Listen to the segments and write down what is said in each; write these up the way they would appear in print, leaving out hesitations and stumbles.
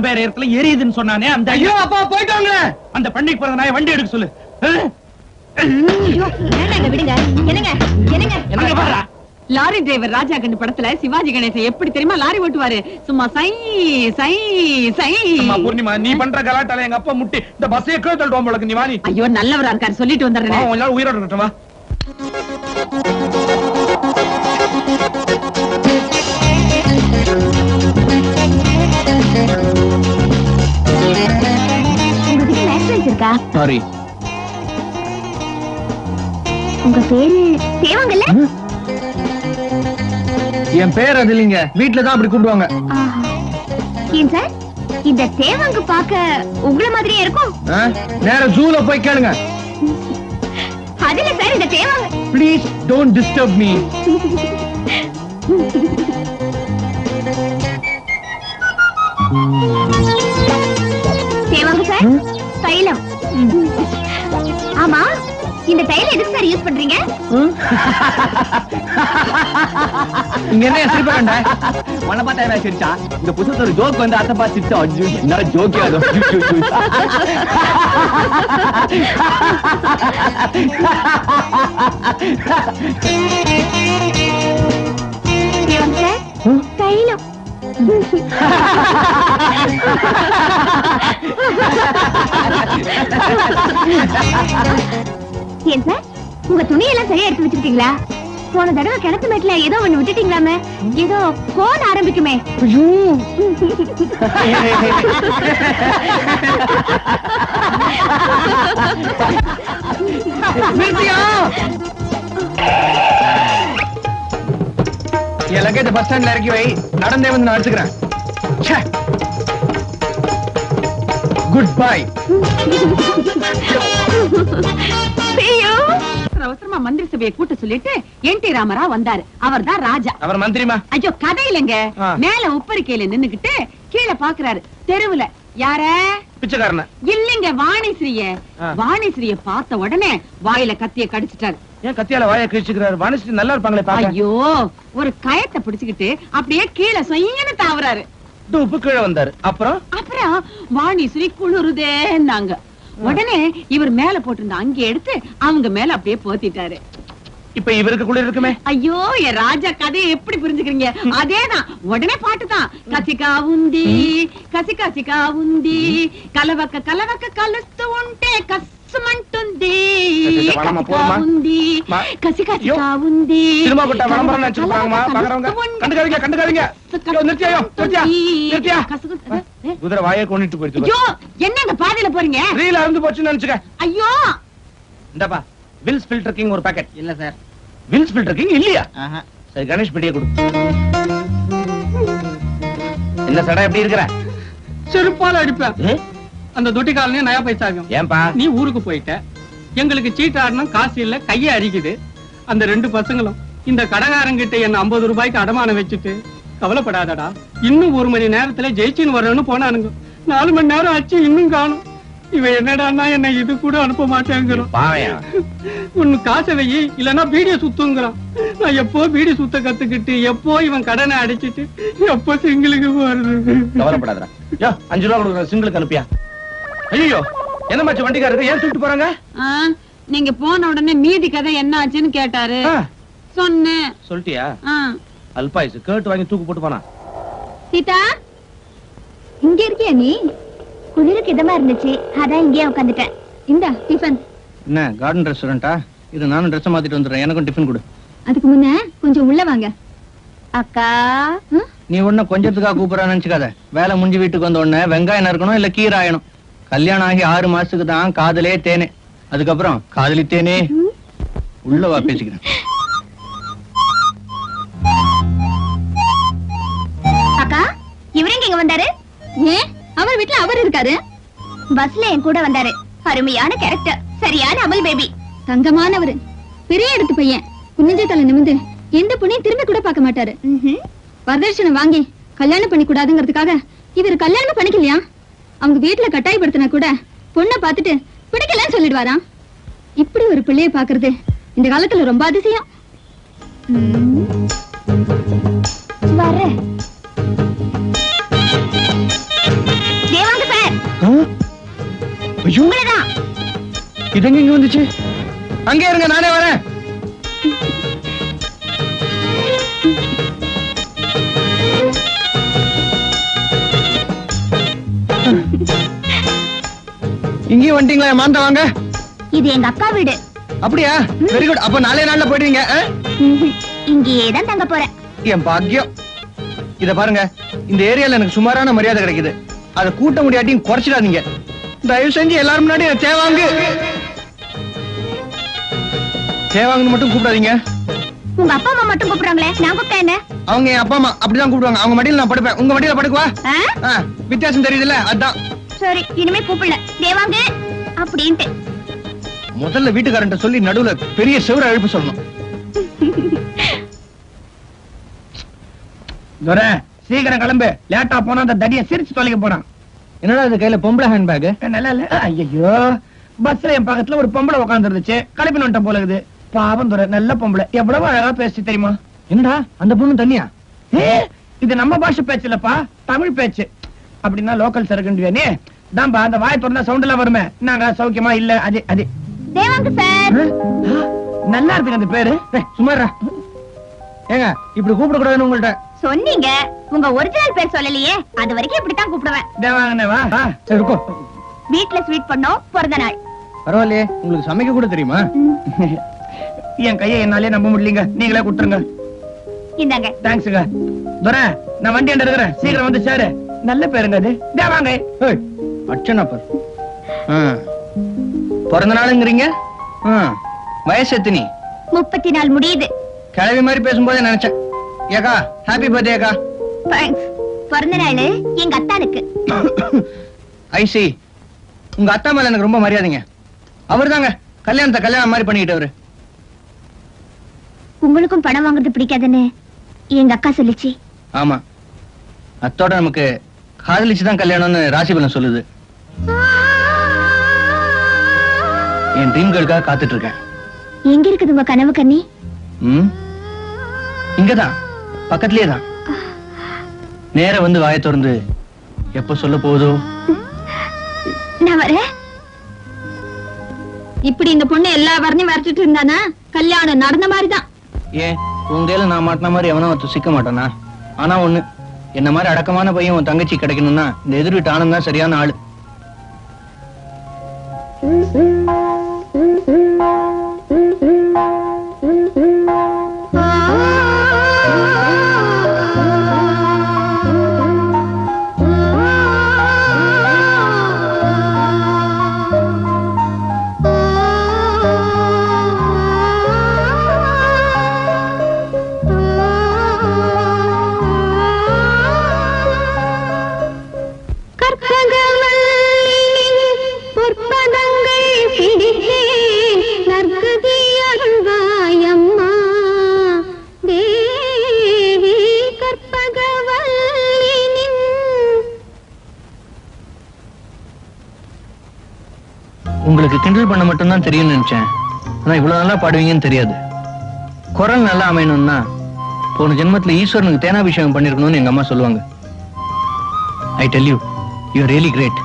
அப்பன் பேர் இடத்துல எரியுதுன்னு சொன்னானே அந்த ஐயோ அப்பா போயிட்டாங்க. அந்த பண்ணைக்கு பிறந்த நாயை வண்டி எடுக்க சொல்லு. விடுங்க. என்னங்க என்னங்க என்ன பாரு, லாரி டிரைவர் ராஜா கண்ணு படத்துல சிவாஜி கணேசன் எப்படி தெரியுமா லாரி ஓட்டுவாரு? சும்மா சை சை சை. பூர்ணிமா, நீ பண்ற கலாட்டால எங்க அப்பா முட்டி இந்த பஸ்ஸே கீழே தள்ளுவோம் உங்களுக்கு. நீ வாணி. ஐயோ நல்லவரா இருக்காரு, சொல்லிட்டு வந்துடுறேன். கொஞ்ச நாள் உயிரோட இருக்கட்டும். வா. சாரி. உங்க பேரு தேவாங்கல்ல? என் பேர் அது இல்லைங்க, வீட்டுல தான் அப்படி கூப்பிடுவாங்க. ஏன் சார் இந்த தேவாங்க பாக்க உங்கள மாதிரியே இருக்கும்? நேரா ஜூல போய் கேளுங்க. அதுல சார் இந்த Devanga. Please don't disturb me. Devanga sir தைலம். ஆமா, இந்த தைலம் எதுக்கு சார் யூஸ் பண்றீங்க? இங்க என்ன சிரிப்பா கண்ட? மன பார்த்தா என்ன சிரிச்சா? இந்த புதுசா ஒரு ஜோக் வந்து அத்தை பார்த்து சிரிச்சா. ஐயோ என்ன ஜோக்கே அது. தேவாங்க சார் தைலம். ஏன் சார் உங்க துணியெல்லாம் சரியா எடுத்து வச்சிருக்கீங்களா? போன தடவை கிணத்து மேட்ல ஏதோ ஒண்ணு விட்டுட்டீங்களாமே, ஏதோ கோன் ஆரம்பிக்குமே. என் லக்கேஜ் பஸ் ஸ்டாண்ட்ல இறக்கி வை, நடந்தே வந்து நான் எடுத்துக்கிறேன். Good bye. அவசரமா மந்திரி சபையை கூட்ட சொல்லிட்டு என் டி ராமரா வந்தாரு. அவர் தான் ராஜா. அவர் மந்திரிமா? ஐயோ கதை இல்லைங்க. மேல உப்பரிக்கையில நின்னுகிட்டு கீழே பாக்குறாரு. தெருவுல யார? பிச்சைக்காரன இல்லைங்க, வாணிஸ்ரீய. வாணிஸ்ரீய பார்த்த உடனே வாயில கத்திய கடிச்சிட்டாரு. ஏன் கத்தியால வாயை கிழிச்சுக்கிறாரு? வாணிஸ்ரீ நல்லா இருப்பாங்களே பாக்க. ஐயோ ஒரு கயத்தை பிடிச்சுக்கிட்டு அப்படியே கீழே சொய்யன்னு தாவறாரு. உப்பு கீழே வந்தாரு. அப்புறம் வாணிஸ்ரீ குளிருதேன்னாங்க. உடனே இவர் மேல போட்டிருந்த அங்கே எடுத்து அவங்க மேல அப்படியே போத்திட்டாரு. இப்ப இவருக்கு குளிர் இருக்குமே. ஐயோ என் ராஜா கதையை எப்படி புரிஞ்சுக்கிறீங்க? அதேதான், உடனே பாட்டுதான். கசிகா உந்தி కసి కసిగా ఉంది కలవక కలవక కలుస్తూ ఉంటే కస్సుమంటుంది ఉంది కసి కసిగా ఉంది సినిమా కొట్ట వరంబరం నచ్చుకున్నామా பாக்குறவங்க கண்டுக்காதீங்க நிறுத்தியா குதிரை வாயை கொன்னிட்டு போயிடுச்சு. ஐயோ என்னங்க பாதியில போறீங்க? ரீல் அறுந்து போச்சுன்னு நினைச்சுக்க. ஐயோ இந்தப்பா வில்ஸ் ஃபில்டர் கிங் ஒரு பாக்கெட். இல்ல சார், வில்ஸ் ஃபில்டர் கிங் இல்லையா? சரி கணேஷ் பெட்டியை கொடு. என்ன சடை எப்படி இருக்கிற? செருப்பால அடிப்பேன். அந்த தொட்டி காலனே நயா பைசா ஆகும். ஏன்பா நீ ஊருக்கு போயிட்ட, எங்களுக்கு சீட் ஆடணும், காசு இல்ல, கையை அரிக்குது. அந்த ரெண்டு பசங்களும் இந்த கடகாரங்கிட்ட என்ன 50 ரூபாய்க்கு அடமானம் வச்சுட்டு, கவலைப்படாதடா இன்னும் 1 மணி நேரத்துல ஜெயிச்சின்னு வரணும்னு போனானுங்க. 4 மணி நேரம் ஆச்சு, இன்னும் காணும். இவன் என்னடான்னா என்ன இது கூட அனுப்ப மாட்டேங்கிறான். ஒன்னு காசை வை, இல்லன்னா பீடிய சுத்துங்கிறான். நான் எப்போ பீடி சுத்த கத்துக்கிட்டு, எப்போ இவன் கடனை அடிச்சிட்டு, எப்போ சிங்கிளுக்கு போறது. கவலைப்படாதடா. 5 ரூபா கொடுக்குற சிங்கிளுக்கு அனுப்பியா? ஐயோ என்ன மாச்சு வண்டிக்காரருக்கு ஏன் தூக்கிட்டு போறாங்க? நீங்க போன உடனே மீதி கதை என்ன ஆச்சுன்னு கேட்டாரு. சொன்னேன். சொல்லிட்டியா? அல்பாயுசு கேட்டு வாங்கி தூக்கு போட்டு போனா. சீதா இங்க இருக்கியா? நீ குளிருக்கு இதமா இருந்துச்சு, அதான் இங்கேயே உட்காந்துட்டேன். இந்த டிஃபன். என்ன கார்டன் ரெஸ்டாரண்டா இது? நானும் ட்ரெஸ் மாத்திட்டு வந்துடுறேன், எனக்கும் டிஃபன் கொடு. அதுக்கு முன்ன கொஞ்சம் உள்ள வாங்க. அக்கா நீ ஒண்ணு கொஞ்சத்துக்காக கூப்பிடறான்னு நினைச்சுக்காத. வேலை முடிஞ்சு வீட்டுக்கு வந்த உடனே வெங்காயம் இருக்கணும், இல்ல கீரை ஆயணும். கல்யாணம் ஆகி 6 மாசத்துக்கு தான் காதலே தேனே, அதுக்கப்புறம் காதலி தேனே. உள்ளவா பேசிக்கிறேன். அக்கா இவரு எங்க வந்தாரு? ஏன் அவர் வீட்டுல அவர் இருக்காரு. பஸ்ல என் கூட வந்தாரு. அருமையான கேரக்டர், சரியான அமல் பேபி. தங்கமானவரு, பெரிய இடத்து பையன். குனிஞ்ச தலை நிமிந்து எந்த பொண்ணையும் திரும்பி கூட பார்க்க மாட்டாரு. வரதட்சணை வாங்கி கல்யாணம் பண்ணி கூடாதுங்கிறதுக்காக இவர் கல்யாணம் பண்ணிக்கலையா? அவங்க வீட்டுல கட்டாயப்படுத்தினா கூட பொண்ணை பார்த்துட்டு பிடிக்கலன்னு சொல்லிடுவாராம். இப்படி ஒரு பிள்ளைய பாக்குறது இந்த காலத்துல ரொம்ப அதிசயம். வர உங்களதான். இது எங்க இங்க வந்துச்சு? அங்கே இருங்க, நானே வரேன். இங்கேயும் வந்துட்டீங்களா? மாந்த வாங்க. இது எங்க அக்கா வீடு. அப்படியா? Very good. அப்ப நாளே நாள்ல போயிடுவீங்க. இங்கேயே தான் தங்க போறேன். என் பாக்கியம். இத பாருங்க, இந்த ஏரியால எனக்கு சுமாரான மரியாதை கிடைக்குது. அதை கூட்ட முடியாட்டியும் குறைச்சிடாதீங்க. தயவு செஞ்சு எல்லாரும் முன்னாடி தேவாங்கு தேவாங்கன்னு மட்டும் கூப்பிடாதீங்க. உங்க அப்பா அம்மா மட்டும் கூப்பிடுறாங்களே, நான் கூப்பிட்டேன் என்ன? அவங்க என் அப்பா அம்மா அப்படிதான் கூப்பிடுவாங்க. அவங்க மடியில நான் படுப்பேன். உங்க மடியில படுக்குவா? வித்தியாசம் தெரியுதுல்ல? அதான். சரி, இனிமே கூப்பிடல. தேவாங்க அப்படின்ட்டு. முதல்ல வீட்டுக்காரன்ட்ட சொல்லி நடுவுல பெரிய செவர அழுப்பு சொல்லணும். துரை, சீக்கிரம் கிளம்பு. லேட்டா போனா அந்த தடியை சிரிச்சு தொலைக்க போறான். என்னடா இது கையில பொம்பளை ஹேண்ட்பேக்? நல்லா இல்ல. ஐயோ, பஸ்ல என் பக்கத்துல ஒரு பொம்பளை உட்கார்ந்து இருந்துச்சு. கிளம்பி வந்துட்ட போல இருக்குது. பாவம் துரை, நல்ல பொம்பளை. எவ்வளவு அழகா பேசி தெரியுமா? என்னடா அந்த பொண்ணு தனியா? இது நம்ம பாஷை பேச்சு இல்லப்பா, தமிழ் பேச்சு. அப்படின்னா லோக்கல் சரக்குண்டியானே தான்பா. அந்த வாயை திறந்தா சவுண்ட் எல்லாம் வருமே. நாங்க சௌக்கியமா இல்ல. அது அது தேவாங்க சார். நல்லா இருக்குங்க அந்த பேரு. சுமாரா ஏங்க இப்படி கூப்பிட கூடாதுன்னு உங்கள்ட்ட சொன்னீங்க. உங்க ஒரிஜினல் பேர் சொல்லலையே, அது வரைக்கும் இப்படித்தான் கூப்பிடுவேன். தேவாங்கண்ணே வா. சரி இருக்கும். வீட்ல ஸ்வீட் பண்ணோம், பிறந்த நாள். பரவாயில்லையே, உங்களுக்கு சமைக்க கூட தெரியுமா? என் கையை என்னாலே நம்ப முடியலங்க. நீங்களே கொடுத்துருங்க. இந்தாங்க. தேங்க்ஸுங்க. துரை, நான் வண்டி எடுக்கிறேன். சீக்கிரம் வந்து சேரு. நல்ல பேருங்க அது. தேவாங்க. அச்சனா பார். பிறந்த நாளுங்கிறீங்க? வயசு எத்தனை? 34 முடியுது. கிளவி மாதிரி பேசும்போதே நினைச்சேன். ஏகா ஹாப்பி பர்த்டே அக்கா. தேங்க்ஸ். பிறந்த நாள் எங்க அத்தானுக்கு. ஐசி, உங்க அத்தா மேல எனக்கு ரொம்ப மரியாதைங்க. அவர் தாங்க கல்யாணத்தை கல்யாணம் மாதிரி பண்ணிக்கிட்டவரு. உங்களுக்கும் பணம் வாங்குறது பிடிக்காதுன்னு எங்க அக்கா சொல்லிச்சு. ஆமா, அத்தோட நமக்கு காதலிச்சுதான் கல்யாணம்னு ராசிபலன் சொல்லுது. என் ட்ரீம் கேர்ளுக்காக காத்துட்டு இருக்கேன். எங்க இருக்குது உங்க கனவு கண்ணி? இங்கதான், பக்கத்திலே தான். நேர வந்து வாயை திறந்து எப்ப சொல்ல போகுதோ. நான் வரேன். இப்படி இந்த பொண்ணு எல்லா வரணையும் வரைச்சிட்டு இருந்தானா கல்யாணம் நடந்த மாதிரிதான். ஏன் உங்கையில நான் மாட்டின மாதிரி எவனா ஒருத்தர் சிக்க மாட்டானா? ஆனா ஒண்ணு, என்ன மாதிரி அடக்கமான பையன் உன் தங்கச்சி கிடைக்கணும்னா இந்த எதிர் வீட்டு ஆனந்த் தான் சரியான ஆளு. உங்களுக்கு கிண்டல் பண்ண மட்டும்தான் தெரியும்னு நினைச்சேன். ஆனா இவ்வளவு நல்லா பாடுவீங்கன்னு தெரியாது. குரல் நல்லா அமையணும்னா போன ஜென்மத்துல ஈஸ்வரனுக்கு தேனாபிஷேகம் பண்ணிருக்கணும்னு எங்க அம்மா சொல்லுவாங்க. I tell you, you are really great.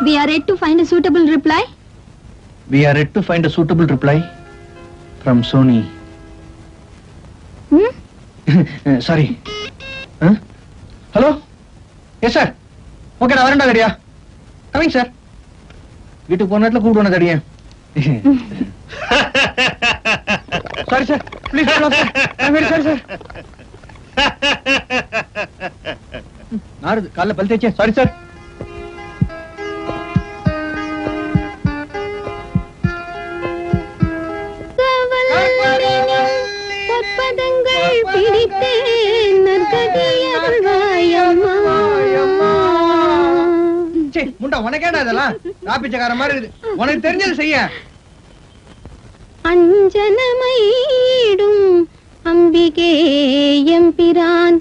We are ready to find a suitable reply. We are ready to find a suitable reply from Sony. Sorry. Hello? Yes sir. Okay, நான் வரேன்டா தடியா. Coming sir. வீட்டுக்கு போன நேரத்துல கூப்பிடுவானே தடியா. Sorry sir. Please stop sir. I'm very sorry sir. நாருது காலைல பல் தேய்ச்சேன். Sorry sir. முண்டா உனக்கேடா இதெல்லாம் ராபிச்சக்கார மாதிரி இருக்குது. உனக்கு தெரிஞ்சது செய்ய. அஞ்சனமையிடும் அம்பிகே எம்பிரான்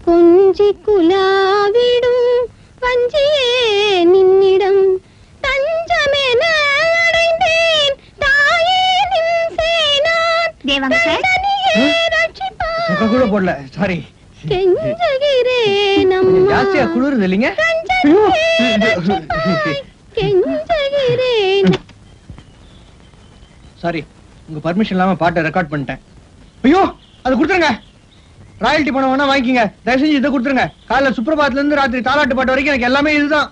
கொஞ்சி குலாவிடும் வஞ்சியே நின்னிடம் தஞ்சமென அடைந்தேன் தாயே நின் சேனான். தேவாங்க சார் கூட போடல. சாரி கெஞ்சுகிறேன் கொஞ்சம் ஜாஸ்தியா குளிருது இல்லைங்க? கெஞ்சுகிறேன். சாரி, உங்க பர்மிஷன் இல்லாம பாட்டை ரெக்கார்ட் பண்ணிட்டேன். ஐயோ, அது கொடுத்துருங்க. ராயல்டி பணம் வேணா வாங்கிக்கங்க. தயவு செஞ்சு இதை கொடுத்துருங்க. காலைல சுப்ரபாத்ல இருந்து ராத்திரி தாலாட்டு பாட்டு வரைக்கும் எனக்கு எல்லாமே இதுதான்.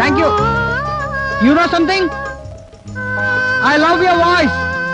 Thank you. You know something? I love your voice.